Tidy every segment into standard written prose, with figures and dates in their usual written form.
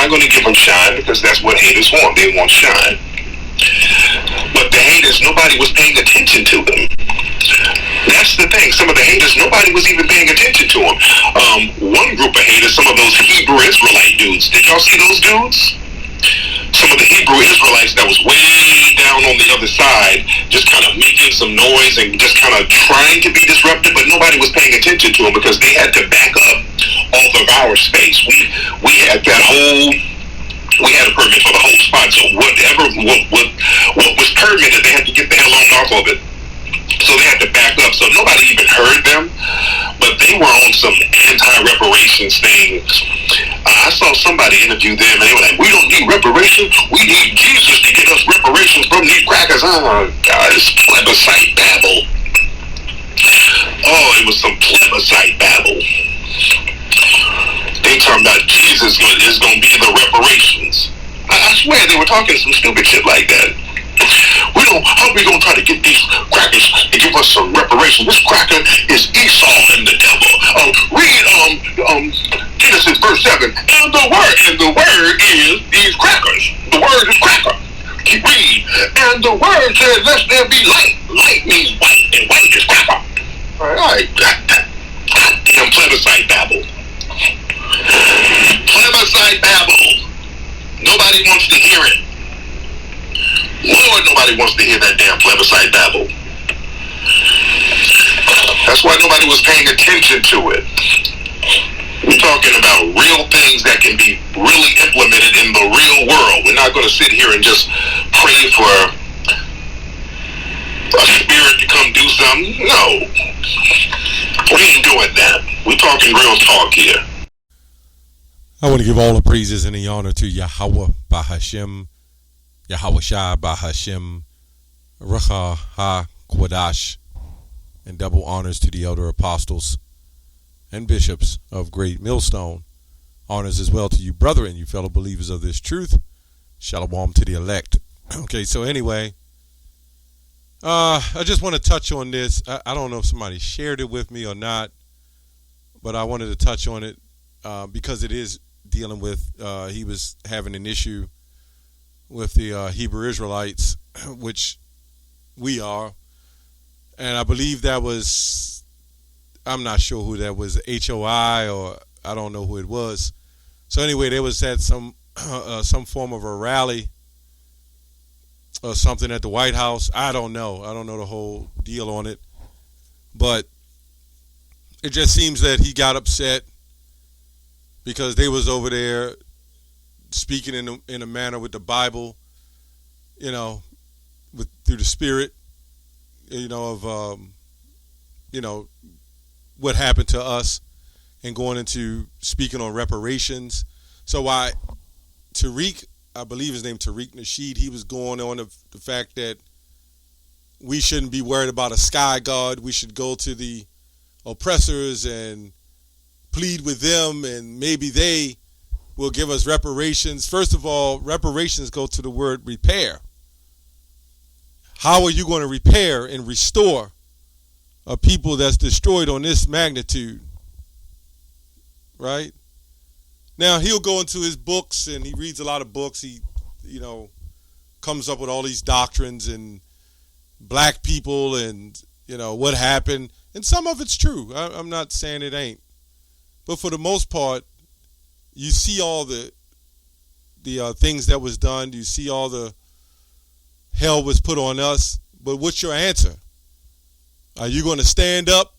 not going to give them shine because that's what haters want. They want shine. But the haters, nobody was paying attention to them. That's the thing. Some of the haters, nobody was even paying attention to them. One group of haters, some of those Hebrew Israelite dudes. Did y'all see those dudes? Some of the Hebrew Israelites that was way down on the other side, just kind of making some noise and just kind of trying to be disruptive, but nobody was paying attention to them because they had to back up off of our space. We had that whole. We had a permit for the whole spot, so what was permitted, they had to get the hell on off of it. So they had to back up. So nobody even heard them, but they were on some anti-reparations thing. I saw somebody interview them, and they were like, "We don't need reparations. We need Jesus to get us reparations from these crackers." Oh God, it's plebiscite babble. Oh, it was some plebiscite babble. They talking about Jesus is going to be the reparations. I swear they were talking some stupid shit like that. How are we going to try to get these crackers to give us some reparations? This cracker is Esau and the devil. Read Genesis verse 7. And the word is these crackers. The word is cracker. Keep reading. And the word says, "Let there be light." Light means white, and white is cracker. All right. Goddamn plebiscite babble. Plebiscite babble. Nobody wants to hear it. Lord, nobody wants to hear that damn plebiscite babble. That's why nobody was paying attention to it. We're talking about real things that can be really implemented in the real world. We're not going to sit here and just pray for a spirit to come do something. No. We ain't doing that. We're talking real talk here. I want to give all the praises and the honor to Yahweh Bahashem, Yahweh Shai Bahashem, Ruach HaKodesh, and double honors to the elder apostles and bishops of Great Millstone. Honors as well to you, brethren, you fellow believers of this truth. Shalom to the elect. Okay, so anyway, I just want to touch on this. I don't know if somebody shared it with me or not, but I wanted to touch on it because it is dealing with, he was having an issue with the Hebrew Israelites, which we are. And I believe that was, I'm not sure who that was, HOI, or I don't know who it was. So anyway, there was at some form of a rally or something at the White House. I don't know the whole deal on it. But it just seems that he got upset because they was over there speaking in a manner with the Bible, through the Spirit, of what happened to us, and going into speaking on reparations. So TARIQ, I believe his name TARIQ Nasheed, he was going on the fact that we shouldn't be worried about a sky god. We should go to the oppressors and plead with them, and maybe they will give us reparations. First of all, reparations go to the word repair. How are you going to repair and restore a people that's destroyed on this magnitude? Right? Now, he'll go into his books, and he reads a lot of books. He, comes up with all these doctrines and black people and, what happened. And some of it's true. I'm not saying it ain't. But for the most part, you see all the things that was done. You see all the hell was put on us. But what's your answer? Are you going to stand up,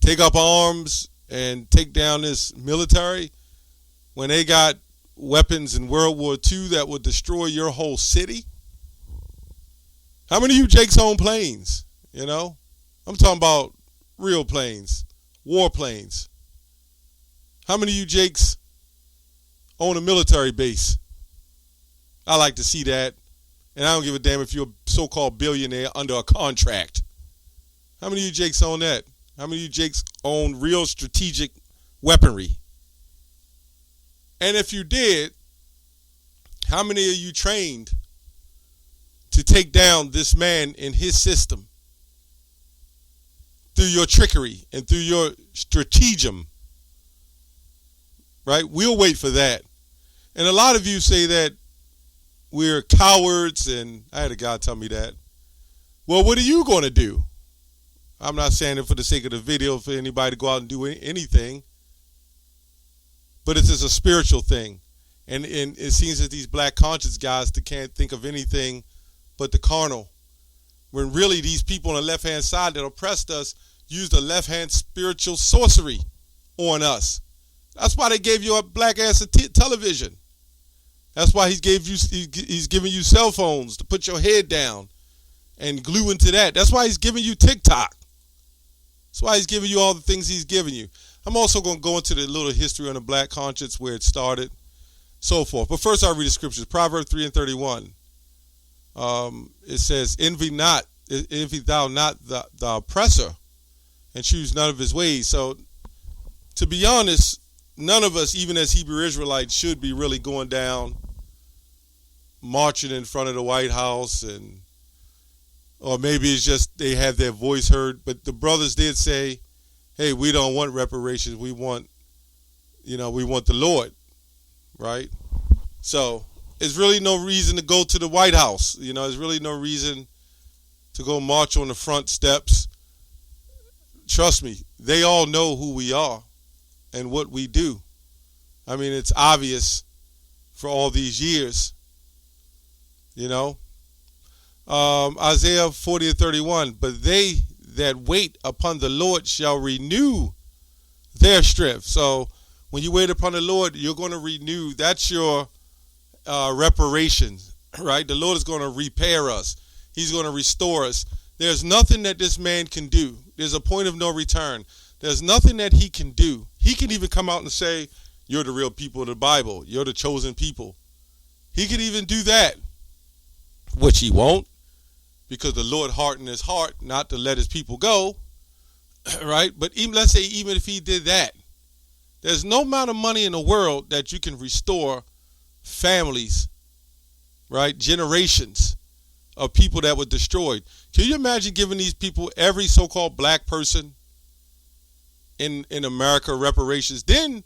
take up arms, and take down this military when they got weapons in World War II that would destroy your whole city? How many of you Jakes own planes? I'm talking about real planes, war planes. How many of you Jakes own a military base? I like to see that. And I don't give a damn if you're a so-called billionaire under a contract. How many of you Jakes own that? How many of you Jakes own real strategic weaponry? And if you did, how many of you trained to take down this man in his system through your trickery and through your stratagem? Right? We'll wait for that. And a lot of you say that we're cowards, and I had a guy tell me that. Well, what are you going to do? I'm not saying it for the sake of the video for anybody to go out and do anything, but it's just a spiritual thing. And it seems that these black conscious guys that can't think of anything but the carnal, when really these people on the left-hand side that oppressed us use the left-hand spiritual sorcery on us. That's why they gave you a black-ass television. That's why he's giving you cell phones to put your head down and glue into that. That's why he's giving you TikTok. That's why he's giving you all the things he's giving you. I'm also going to go into the little history on the black conscience, where it started, so forth. But first I'll read the scriptures. Proverbs 3:31. It says, envy thou not the oppressor, and choose none of his ways. So, to be honest, none of us, even as Hebrew Israelites, should be really going down, marching in front of the White House, or maybe it's just they have their voice heard. But the brothers did say, hey, we don't want reparations. We want the Lord, right? So there's really no reason to go to the White House. There's really no reason to go march on the front steps. Trust me, they all know who we are and what we do. I mean, it's obvious for all these years, Isaiah 40:31, but they that wait upon the Lord shall renew their strength. So when you wait upon the Lord, you're going to renew. That's your reparations, right? The Lord is going to repair us. He's going to restore us. There's nothing that this man can do. There's a point of no return. There's nothing that he can do. He can even come out and say, you're the real people of the Bible. You're the chosen people. He could even do that, which he won't, because the Lord hardened his heart not to let his people go, right? But let's say even if he did that, there's no amount of money in the world that you can restore families, right? Generations of people that were destroyed. Can you imagine giving these people, every so-called black person in America, reparations? Then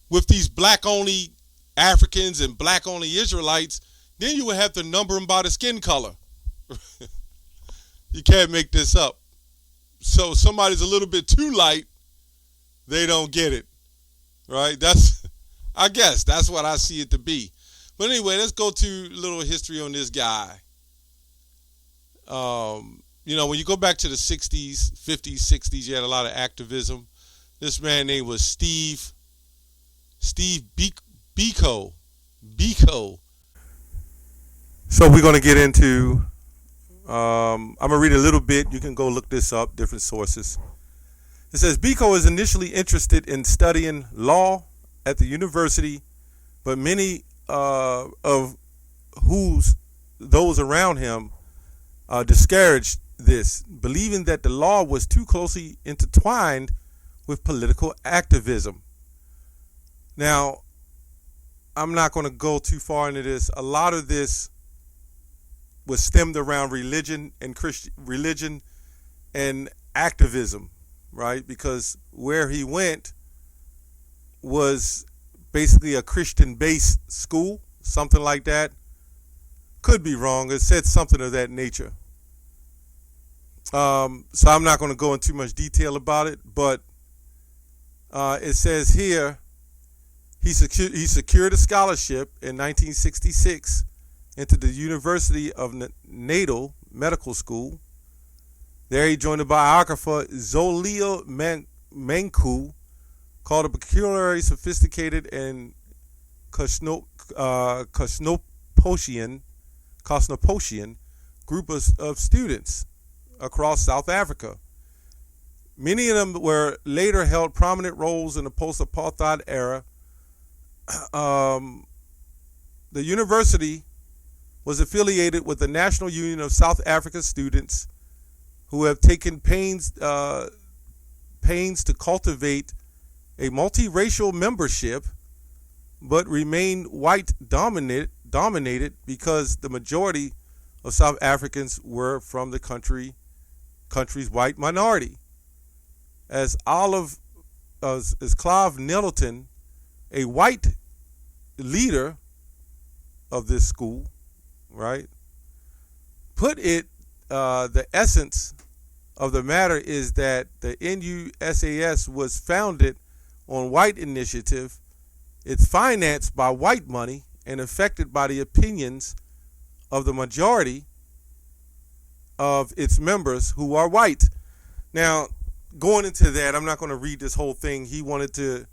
with these black-only Africans and black-only Israelites, then you would have to number them by the skin color. You can't make this up. So if somebody's a little bit too light, they don't get it, right? I guess that's what I see it to be. But anyway, let's go to a little history on this guy. When you go back to the 60s, 50s, 60s, you had a lot of activism. This man name was Steve Biko. So we're going to get into, I'm going to read a little bit. You can go look this up, different sources. It says, Biko is initially interested in studying law at the university, but many of those around him discouraged this, believing that the law was too closely intertwined with political activism. Now, I'm not going to go too far into this. A lot of this was stemmed around religion and activism, right? Because where he went was basically a Christian-based school, something like that. Could be wrong. It said something of that nature. So I'm not going to go into too much detail about it, but it says here he secured a scholarship in 1966 into the University of Natal Medical School. There he joined the biographer Zolio Manku, called a peculiarly sophisticated and cosmopolitan group of students across South Africa. Many of them were later held prominent roles in the post-apartheid era. The university was affiliated with the National Union of South Africa Students, who have taken pains to cultivate a multiracial membership, but remain white dominated because the majority of South Africans were from the country's white minority. As Clive Nettleton, a white leader of this school, right, put it, the essence of the matter is that the NUSAS was founded on white initiative. It's financed by white money and affected by the opinions of the majority of its members who are white. Now, going into that, I'm not going to read this whole thing. He wanted to,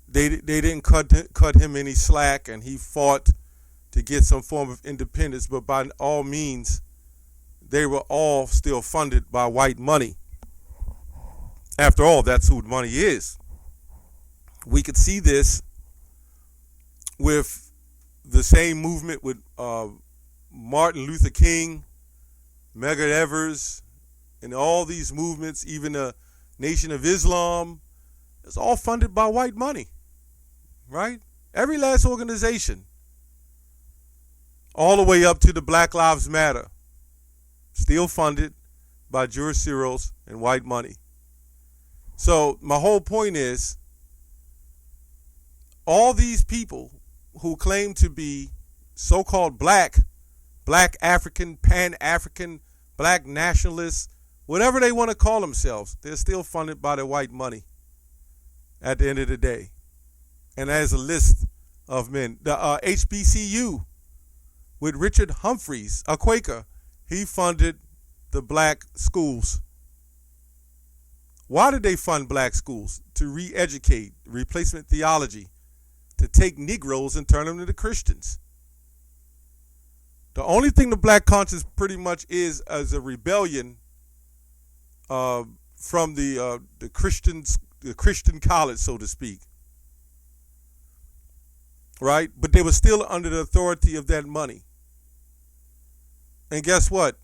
they didn't cut him any slack, and he fought to get some form of independence, but by all means, they were all still funded by white money. After all, that's who money is. We could see this with the same movement with Martin Luther King, Medgar Evers, and all these movements, even the Nation of Islam. It's all funded by white money, right? Every last organization, all the way up to the Black Lives Matter, still funded by George Soros and white money. So my whole point is, all these people who claim to be so-called black African, Pan-African, black nationalists, whatever they want to call themselves, they're still funded by the white money at the end of the day. And as a list of men, the HBCU with Richard Humphreys, a Quaker, he funded the black schools. Why did they fund black schools? To re-educate, replacement theology, to take Negroes and turn them into Christians. The only thing the black conscience pretty much is as a rebellion from the Christian college, so to speak. Right? But they were still under the authority of that money. And guess what?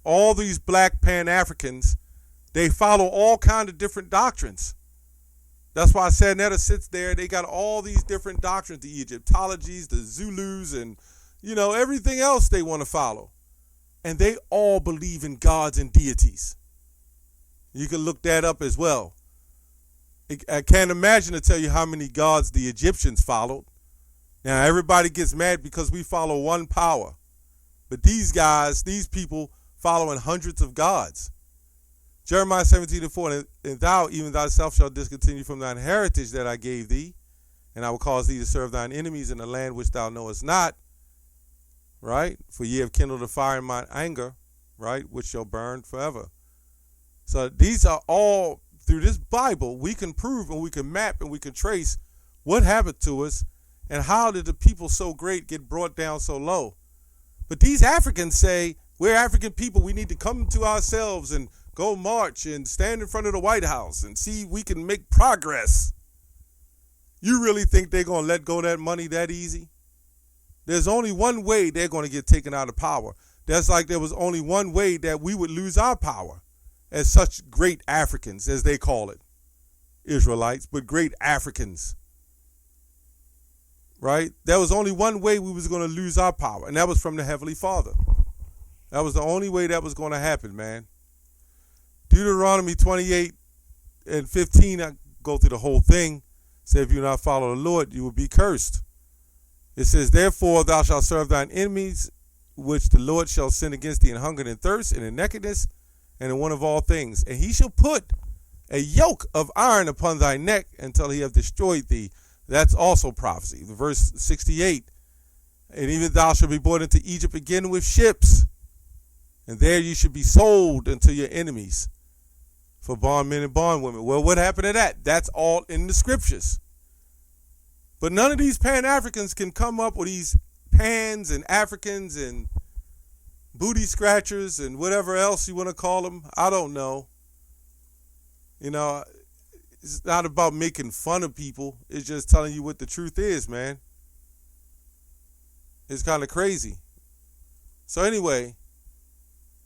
All these black Pan-Africans, they follow all kinds of different doctrines. That's why Sanetta sits there. They got all these different doctrines, the Egyptologies, the Zulus, and, everything else they want to follow. And they all believe in gods and deities. You can look that up as well. I can't imagine to tell you how many gods the Egyptians followed. Now, everybody gets mad because we follow one power. But these guys, these people, following hundreds of gods. Jeremiah 17:4, and thou, even thyself, shalt discontinue from thine heritage that I gave thee, and I will cause thee to serve thine enemies in the land which thou knowest not. Right? For ye have kindled a fire in mine anger, right, which shall burn forever. So these are all, through this Bible, we can prove and we can map and we can trace what happened to us and how did the people so great get brought down so low. But these Africans say, we're African people, we need to come to ourselves and go march and stand in front of the White House and see if we can make progress. You really think they're going to let go of that money that easy? There's only one way they're going to get taken out of power. That's like there was only one way that we would lose our power as such great Africans, as they call it. Israelites, but great Africans. Right? There was only one way we was going to lose our power, and that was from the Heavenly Father. That was the only way that was going to happen, man. Deuteronomy 28:15, I go through the whole thing. Say, if you do not follow the Lord, you will be cursed. It says, therefore thou shalt serve thine enemies, which the Lord shall send against thee in hunger and thirst and in nakedness and in want of all things. And he shall put a yoke of iron upon thy neck until he have destroyed thee. That's also prophecy. Verse 68, and even thou shalt be brought into Egypt again with ships, and there you should be sold unto your enemies for bondmen and bondwomen. Well, what happened to that? That's all in the scriptures. But none of these Pan-Africans can come up with these Pans and Africans and booty scratchers and whatever else you want to call them. I don't know. It's not about making fun of people. It's just telling you what the truth is, man. It's kind of crazy. So anyway,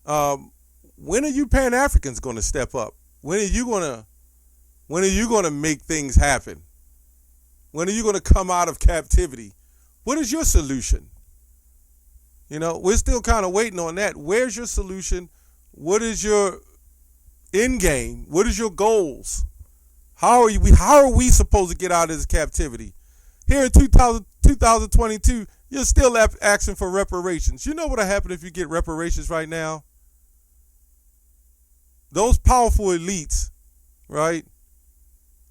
when are you Pan-Africans going to step up? When are you going to make things happen? When are you going to come out of captivity? What is your solution? We're still kind of waiting on that. Where's your solution? What is your end game? What is your goals? How are we supposed to get out of this captivity? Here in 2022, you're still asking for reparations. You know what'll happen if you get reparations right now? Those powerful elites, right,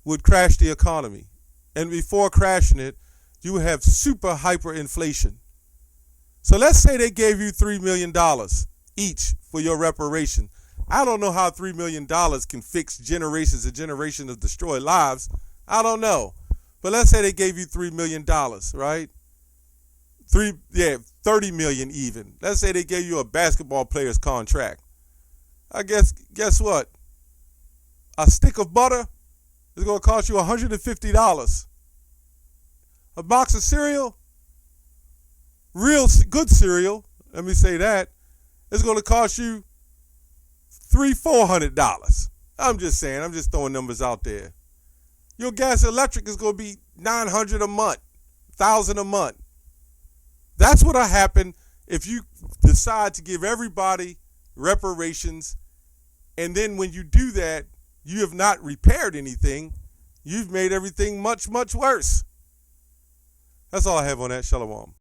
would crash the economy. And before crashing it, you would have super hyperinflation. So let's say they gave you $3 million each for your reparation. I don't know how $3 million can fix generations and generations of destroyed lives. I don't know. But let's say they gave you $3 million, right? 30 million even. Let's say they gave you a basketball player's contract. Guess what? A stick of butter is going to cost you $150. A box of cereal, real good cereal, let me say that, is going to cost you $400. I'm just saying, I'm just throwing numbers out there. Your gas and electric is going to be $900 a month, $1,000 a month. That's what'll happen if you decide to give everybody reparations, and then when you do that, you have not repaired anything. You've made everything much, much worse. That's all I have on that. Shalom.